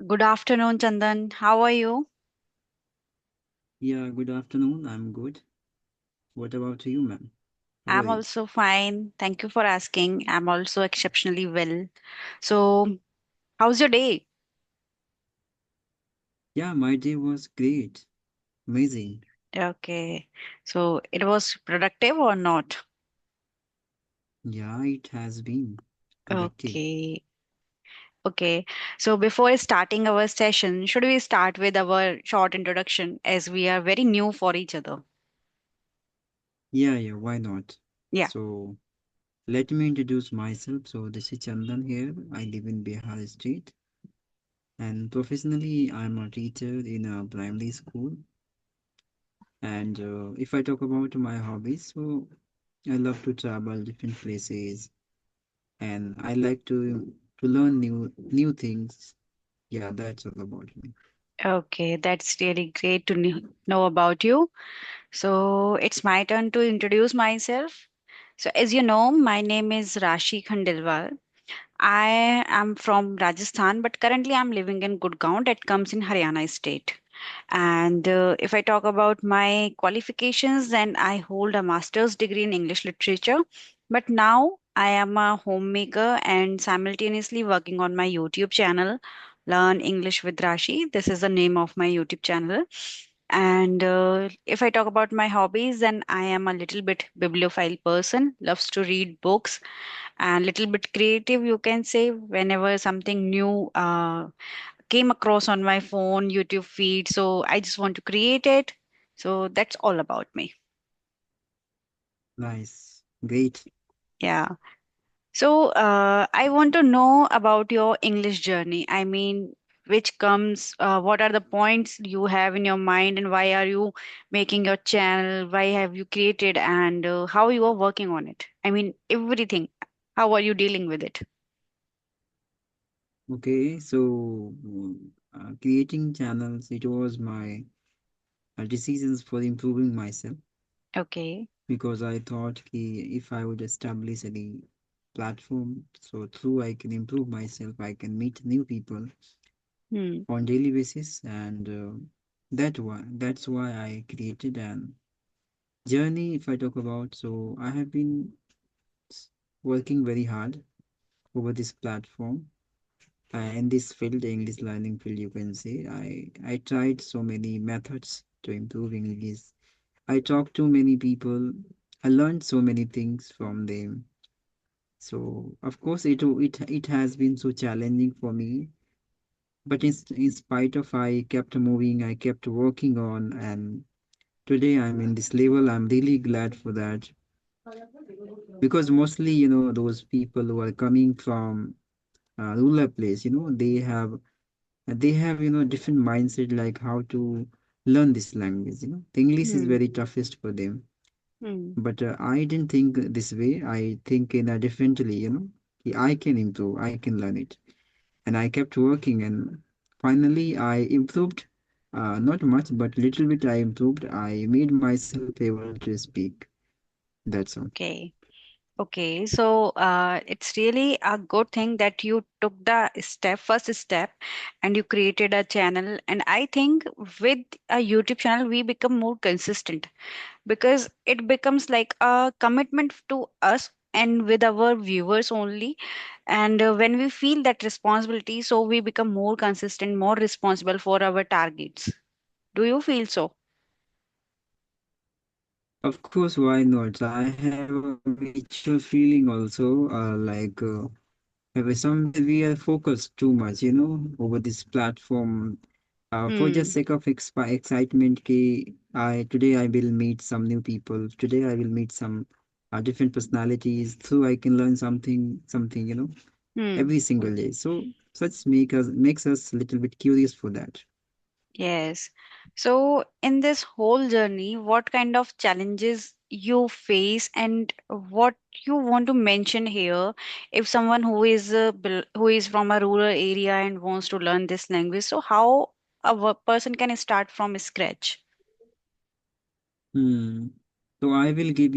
Good afternoon, Chandan. How are you? Yeah, good afternoon. I'm good. What about you, ma'am? How are I'm you? also fine. Thank you for asking. I'm also exceptionally well. So, how's your day? Yeah, my day was great. Amazing. Okay. So, it was productive or not? Yeah, it has been productive. Okay. Okay. So, before starting our session, should we start with our short introduction as we are very new for each other? Yeah, why not? Yeah. So, let me introduce myself. So, this is Chandan here. I live in Bihar State, and professionally, I'm a teacher in a primary school. And if I talk about my hobbies, so I love to travel different places, and I like to learn new things. Yeah, that's all about me. Okay. That's really great to know about you. So, it's my turn to introduce myself. So, as you know, my name is Rashi Khandelwal. I am from Rajasthan, but currently I'm living in Gurgaon, that comes in Haryana state. And if I talk about my qualifications, then I hold a master's degree in English literature. But now I am a homemaker and simultaneously working on my YouTube channel, Learn English with Rashi. This is the name of my YouTube channel. And if I talk about my hobbies, then I am a little bit bibliophile person, loves to read books and little bit creative, you can say. Whenever something new came across on my phone YouTube feed, so I just want to create it. So that's all about me. Nice. Great. Yeah. So I want to know about your English journey. I mean, which comes what are the points you have in your mind, and why are you making your channel, why have you created, and how you are working on it? I mean, everything. How are you dealing with it? Okay, so creating channels, it was my decisions for improving myself Okay. because I thought if I would establish any platform, so through I can improve myself, I can meet new people Hmm. on daily basis, and that's why I created an journey. If I talk about, so I have been working very hard over this platform in this field, English learning field, you can say. I tried so many methods to improve English. I talked to many people. I learned so many things from them. So of course it has been so challenging for me. But in spite of I kept moving, I kept working on, and today I'm in this level. I'm really glad for that because mostly those people who are coming from rural place, they have different mindset like how to learn this language. The English is Hmm. very toughest for them, Hmm. but I didn't think this way. I think in a differently. I can improve, I can learn it, and I kept working, and finally I improved, not much but little bit. I improved, I made myself able to speak. That's all. Okay. Okay. So it's really a good thing that you took the first step, and you created a channel. And I think with a YouTube channel, we become more consistent because it becomes like a commitment to us and with our viewers only. And when we feel that responsibility, so we become more consistent, more responsible for our targets. Do you feel so? Of course, why not? I have a mutual feeling also, somewhere we are focused too much, over this platform. For just Hmm. sake of excitement, today I will meet some new people. Today I will meet some different personalities. So I can learn something, Hmm. every single day. So such makes us a little bit curious for that. Yes. So, in this whole journey, what kind of challenges you face and what you want to mention here if someone who is from a rural area and wants to learn this language, so how a person can start from scratch? Hmm. So I will give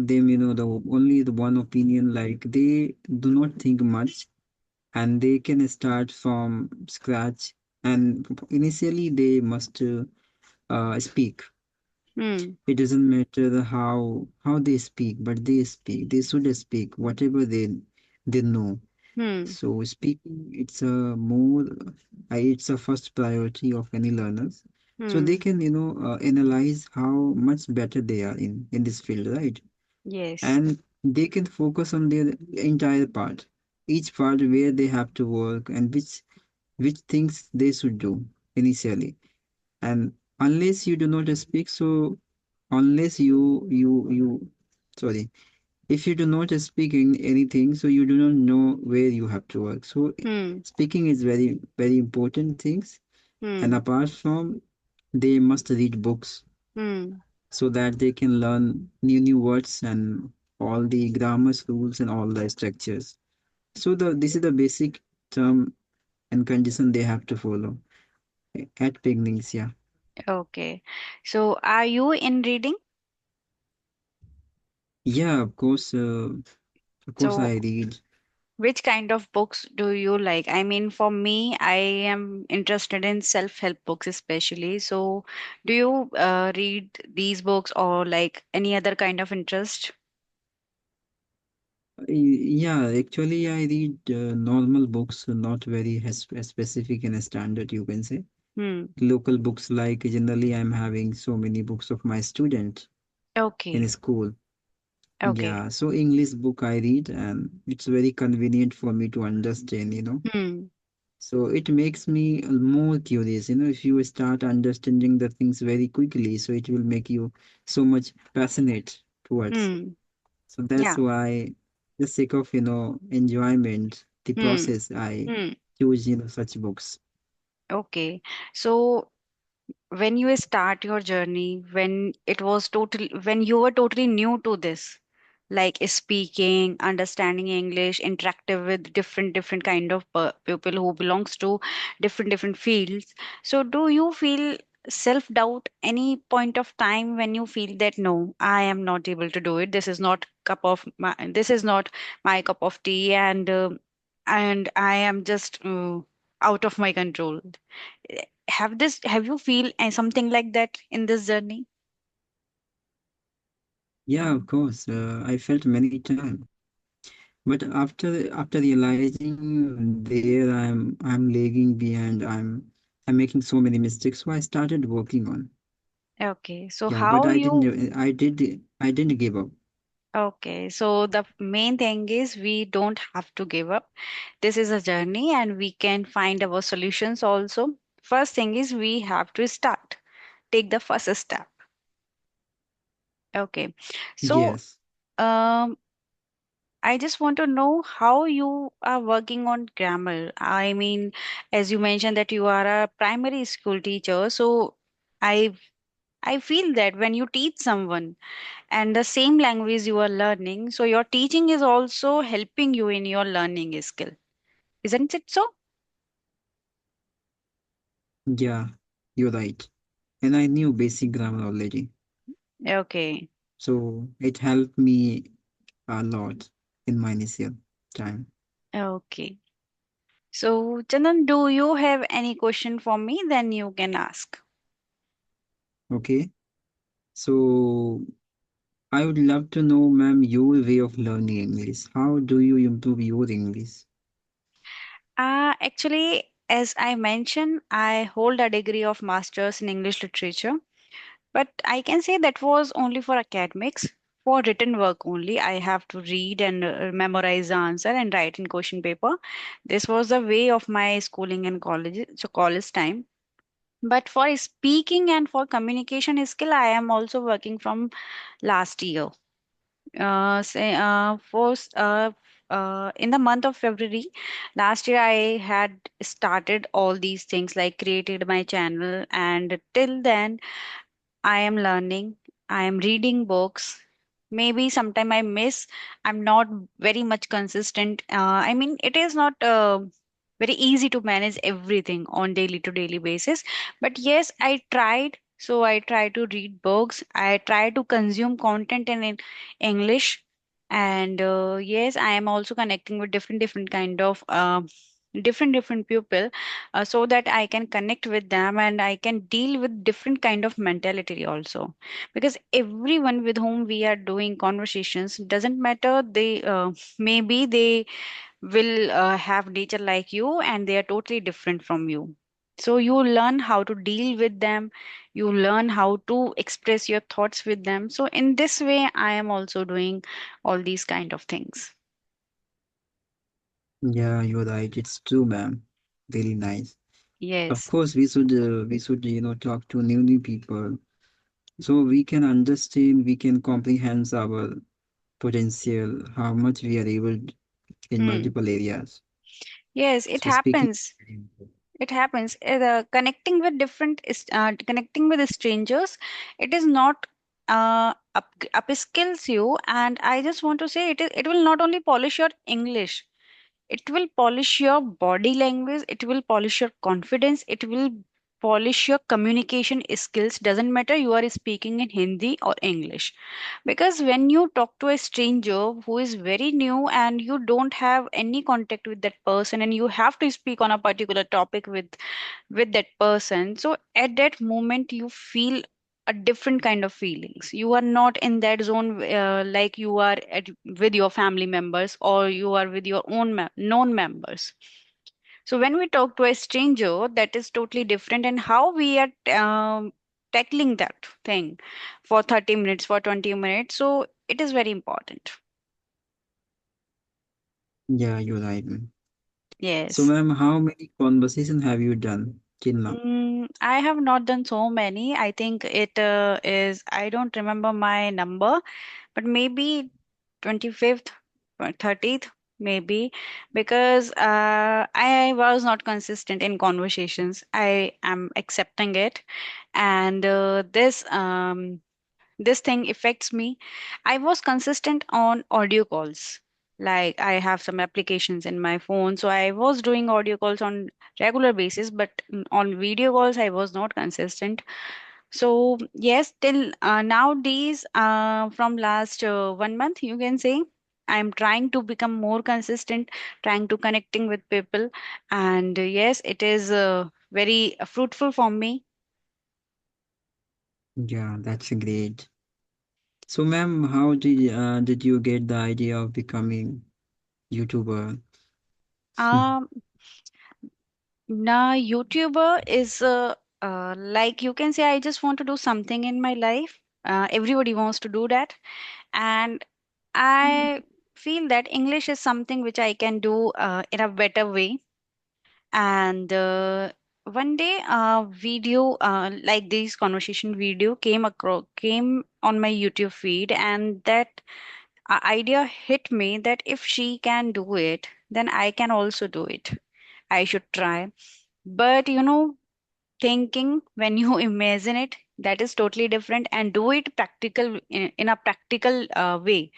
them, the one opinion, like they do not think much and they can start from scratch. and initially they must speak. Hmm. It doesn't matter how they speak, but they speak. They should speak whatever they know. Hmm. So speaking, it's a more, it's a first priority of any learners. So they Hmm. can, analyze how much better they are in this field, right? Yes. And they can focus on their entire part, each part where they have to work and which things they should do initially. And unless you do not speak, so unless you sorry, if you do not speak in anything, so you do not know where you have to work. So Hmm. speaking is very very important things. And Hmm. apart from, they must read books Hmm. so that they can learn new words and all the grammar rules and all the structures. So this is the basic term and condition they have to follow at beginnings. Yeah, Okay. So are you in reading? yeah, of course I So read. which kind of books do you like? I mean, for me, I am interested in self-help books especially. So do you read these books or like any other kind of interest? Yeah, actually I read normal books, not very specific and standard, you can say. Hmm. Local books, like generally I'm having so many books of my student in Okay. school. Okay. Yeah, so English book I read and it's very convenient for me to understand. Hmm. So it makes me more curious, if you start understanding the things very quickly, so it will make you so much passionate towards. Hmm. So that's Yeah. why, the sake of, enjoyment, the Hmm. process, I Hmm. choose, such books. Okay. So when you start your journey, when you were totally new to this, like speaking, understanding English, interactive with different kind of people who belongs to different fields. So do you feel self doubt any point of time when you feel that no, I am not able to do it, this is not my cup of tea, and I am just out of my control? Have you feel something like that in this journey? Yeah, of course, I felt many times. But after realizing there I'm lagging behind, I'm making so many mistakes, so I started working on. Okay, so Yeah, but how you I didn't give up. okay, so the main thing is we don't have to give up. This is a journey and we can find our solutions also. First thing is we have to start, take the first step. Okay, so Yes. um I just want to know how you are working on grammar. I mean, as you mentioned that you are a primary school teacher, so I I feel that when you teach someone and the same language you are learning, so your teaching is also helping you in your learning skill. Isn't it so? Yeah, you're right. And I knew basic grammar already. Okay. So it helped me a lot in my initial time. Okay. So, Chandan, do you have any question for me? Then you can ask. Okay. So I would love to know, ma'am, your way of learning English. How do you improve your English? Actually, as I mentioned, I hold a degree of master's in English literature. But I can say that was only for academics. For written work only, I have to read and memorize the answer and write in question paper. This was the way of my schooling and college time. But for speaking and for communication skill, I am also working from last year. Say, for in the month of February last year, I had started all these things like created my channel, and till then I am learning, I am reading books. Maybe sometime I miss. I'm not very much consistent. I mean, it is not very easy to manage everything on daily to daily basis. But yes, I tried. So I try to read books. I try to consume content in English. And yes, I am also connecting with different kind of different people, so that I can connect with them and I can deal with different kind of mentality also. Because everyone with whom we are doing conversations, doesn't matter, they maybe they will have nature like you and they are totally different from you. So you learn how to deal with them, you learn how to express your thoughts with them. So in this way I am also doing all these kind of things. Yeah, you're right. It's true, ma'am. Very nice. Of Yes. course, we should talk to new people so we can understand, we can comprehend our potential, how much we are able in Hmm. multiple areas. Yes, it So speaking, happens. It happens. Connecting with connecting with strangers, it is not upskills you. And I just want to say it will not only polish your English, it will polish your body language, it will polish your confidence, it will polish your communication skills. Doesn't matter you are speaking in Hindi or English. Because when you talk to a stranger who is very new and you don't have any contact with that person and you have to speak on a particular topic with that person, so at that moment you feel a different kind of feelings. You are not in that zone like you are with your family members or you are with your own known members. So when we talk to a stranger, that is totally different, and how we are tackling that thing for 30 minutes, for 20 minutes. So it is very important. yeah, you're right, ma'am. So, Yes. ma'am, how many conversations have you done till now? I have not done so many. I think it is, I don't remember my number, but maybe 25th or 30th, maybe, because I was not consistent in conversations. I am accepting it. And this thing affects me. I was consistent on audio calls. Like I have some applications in my phone, so I was doing audio calls on regular basis, but on video calls I was not consistent. So yes, till nowadays, from last 1 month, you can say, I'm trying to become more consistent, trying to connecting with people, and yes, it is very fruitful for me. Yeah, that's great. So, ma'am, how did you get the idea of becoming YouTuber? Um, Now, YouTuber is like you can say, I just want to do something in my life. Everybody wants to do that. And I feel that English is something which I can do in a better way. And one day, a video like this conversation video came on my YouTube feed, and that idea hit me that if she can do it, then I can also do it. I should try. But thinking when you imagine it, that is totally different, and do it practical in a practical way,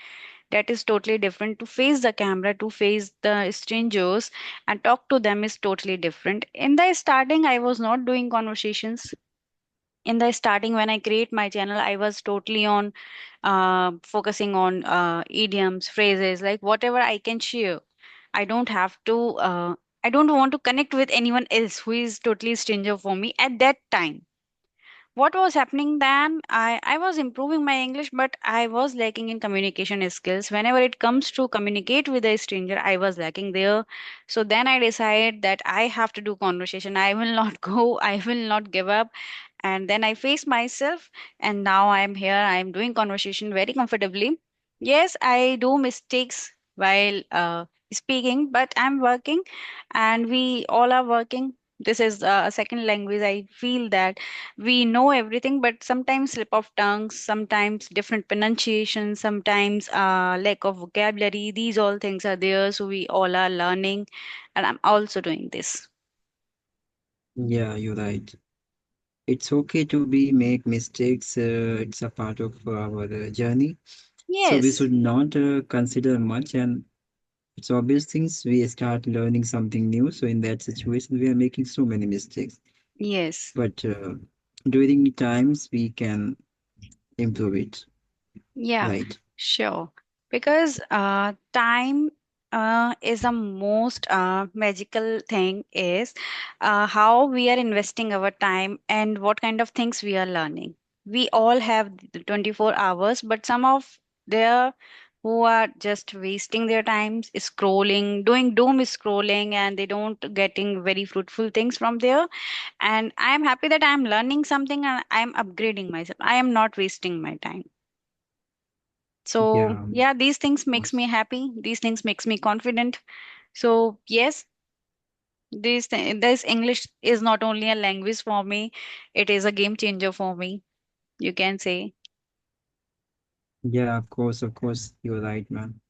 that is totally different. To face the camera, to face the strangers and talk to them is totally different. In the starting I was not doing conversations. In the starting when I create my channel, I was totally on focusing on idioms, phrases, like whatever I can share. I don't have to I don't want to connect with anyone else who is totally stranger for me at that time. What was happening then, I was improving my English, but I was lacking in communication skills. Whenever it comes to communicate with a stranger, I was lacking there. So then I decided that I have to do conversation. I will not go, I will not give up. And then I faced myself, and now I am here. I am doing conversation very comfortably. Yes, I do mistakes while speaking, but I'm working, and we all are working. This is a second language. I feel that we know everything, but sometimes slip of tongues, sometimes different pronunciation, sometimes lack of vocabulary. These all things are there, so we all are learning, and I'm also doing this. Yeah, you're right. It's okay to be make mistakes. It's a part of our journey. So we Yes, should not consider much, and it's obvious things we start learning something new. So in that situation, we are making so many mistakes. yes, But during the times we can improve it, yeah, right? sure. Because time. is the most magical thing is how we are investing our time and what kind of things we are learning. We all have the 24 hours, but some of there who are just wasting their times scrolling, doing doom scrolling, and they don't getting very fruitful things from there. And I am happy that I am learning something and I am upgrading myself. I am not wasting my time. So Yeah, yeah, these things of makes me course. happy. These things makes me confident. So yes, this English is not only a language for me, it is a game changer for me. You can say. Yeah, of course, you're right, man.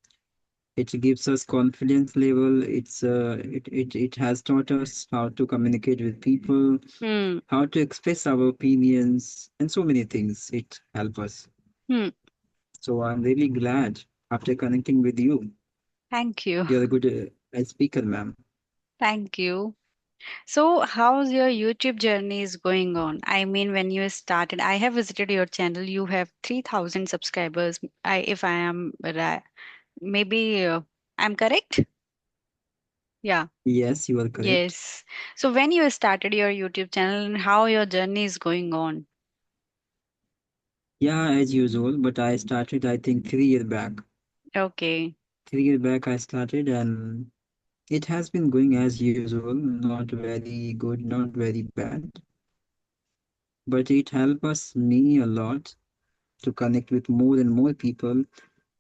It gives us confidence level. It has taught us how to communicate with people, Hmm. how to express our opinions, and so many things. It helps us. Hmm. So I'm really glad after connecting with you. Thank you. You're a good speaker, ma'am. Thank you. So, how's your YouTube journey is going on? I mean, when you started, I have visited your channel. You have 3,000 subscribers. If I am right, maybe I'm correct. Yeah. Yes, you are correct. Yes. So, when you started your YouTube channel and how your journey is going on? Yeah, as usual, but I started, I think, 3 years back. Okay. 3 years back, I started, and it has been going as usual, not very good, not very bad, but it helped us me a lot to connect with more and more people.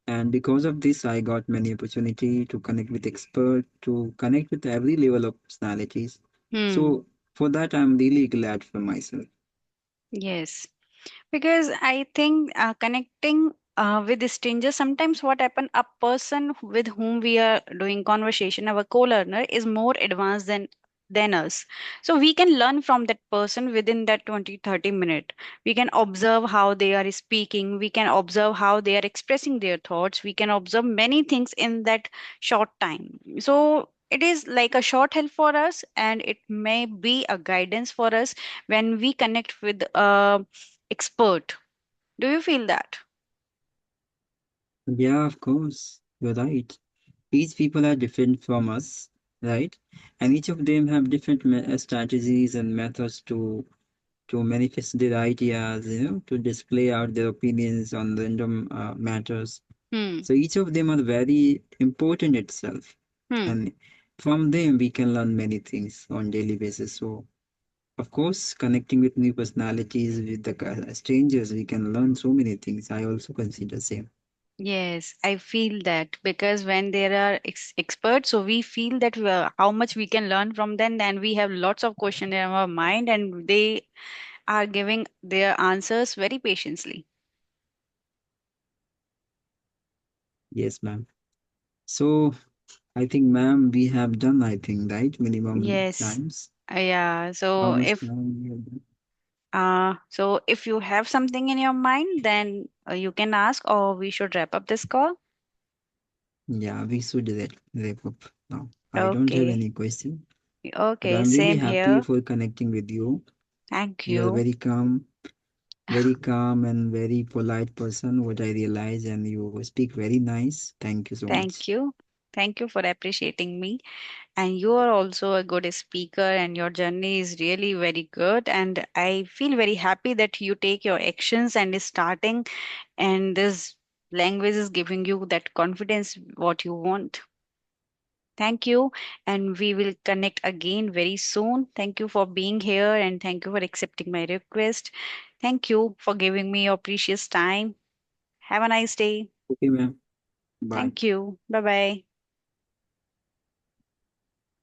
And because of this, I got many opportunity to connect with expert, to connect with every level of personalities. Hmm. So for that, I'm really glad for myself. Yes. Because I think connecting with the stranger, sometimes what happen, a person with whom we are doing conversation, our co-learner is more advanced than us. So we can learn from that person within that 20-30 minute. We can observe how they are speaking. We can observe how they are expressing their thoughts. We can observe many things in that short time. So it is like a short help for us, and it may be a guidance for us when we connect with a expert. Do you feel that? Yeah, of course, you're right. Each people are different from us, right? And each of them have different strategies and methods to manifest their ideas, to display out their opinions on random matters. Hmm. So each of them are very important itself, Hmm. and from them we can learn many things on daily basis. So of course, connecting with new personalities, with the strangers, we can learn so many things. I also consider same. Yes, I feel that because when there are experts, so we feel that how much we can learn from them, and we have lots of questions in our mind, and they are giving their answers very patiently. Yes, ma'am. So I think, ma'am, we have done, I think, right? Minimum Yes. times. Yeah. How much time we have done? So if you have something in your mind, then you can ask, or we should wrap up this call. Yeah, we should wrap up now. I don't have Okay. any question, but Okay. I'm really Same happy here. for connecting with you. Thank You are you. very calm and very polite person, what I realize, and you speak very nice. Thank you so Thank much. you. Thank you for appreciating me. And you are also a good speaker, and your journey is really very good. And I feel very happy that you take your actions and is starting, and this language is giving you that confidence what you want. Thank you. And we will connect again very soon. Thank you for being here, and thank you for accepting my request. Thank you for giving me your precious time. Have a nice day. Okay, ma'am. Bye. Thank you. Bye bye.